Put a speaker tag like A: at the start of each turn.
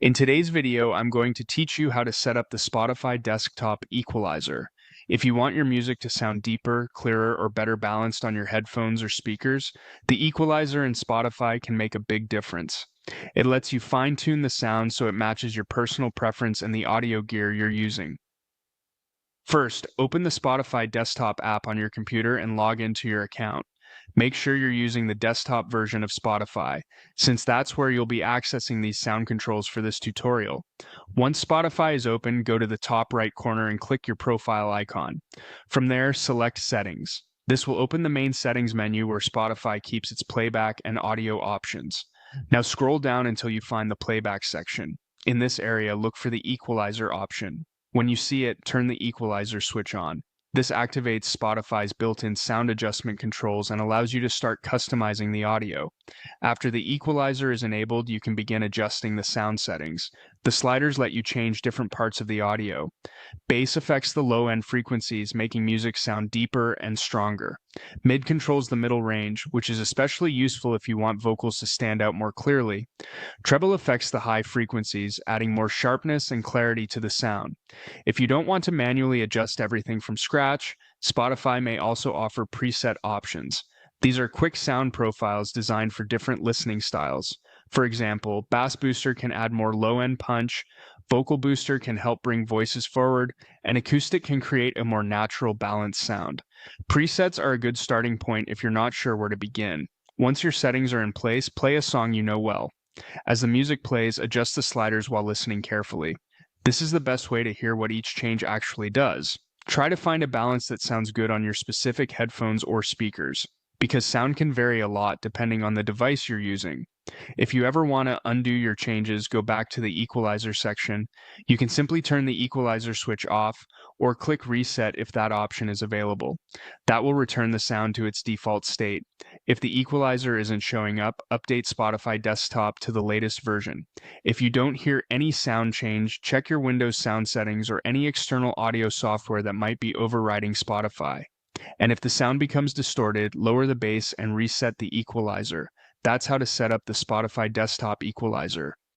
A: In today's video, I'm going to teach you how to set up the Spotify desktop equalizer. If you want your music to sound deeper, clearer, or better balanced on your headphones or speakers, the equalizer in Spotify can make a big difference. It lets you fine-tune the sound so it matches your personal preference and the audio gear you're using. First, open the Spotify desktop app on your computer and log into your account. Make sure you're using the desktop version of Spotify, since that's where you'll be accessing these sound controls for this tutorial. Once Spotify is open, go to the top right corner and click your profile icon. From there, select Settings. This will open the main settings menu where Spotify keeps its playback and audio options. Now scroll down until you find the playback section. In this area, look for the equalizer option. When you see it, turn the equalizer switch on. This activates Spotify's built-in sound adjustment controls and allows you to start customizing the audio. After the equalizer is enabled, you can begin adjusting the sound settings. The sliders let you change different parts of the audio. Bass affects the low-end frequencies, making music sound deeper and stronger. Mid controls the middle range, which is especially useful if you want vocals to stand out more clearly. Treble affects the high frequencies, adding more sharpness and clarity to the sound. If you don't want to manually adjust everything from scratch, Spotify may also offer preset options. These are quick sound profiles designed for different listening styles. For example, Bass Booster can add more low-end punch, Vocal Booster can help bring voices forward, and Acoustic can create a more natural, balanced sound. Presets are a good starting point if you're not sure where to begin. Once your settings are in place, play a song you know well. As the music plays, adjust the sliders while listening carefully. This is the best way to hear what each change actually does. Try to find a balance that sounds good on your specific headphones or speakers, because sound can vary a lot depending on the device you're using. If you ever want to undo your changes, go back to the equalizer section. You can simply turn the equalizer switch off or click reset if that option is available. That will return the sound to its default state. If the equalizer isn't showing up, update Spotify desktop to the latest version. If you don't hear any sound change, check your Windows sound settings or any external audio software that might be overriding Spotify. And if the sound becomes distorted, lower the bass and reset the equalizer. That's how to set up the Spotify desktop equalizer.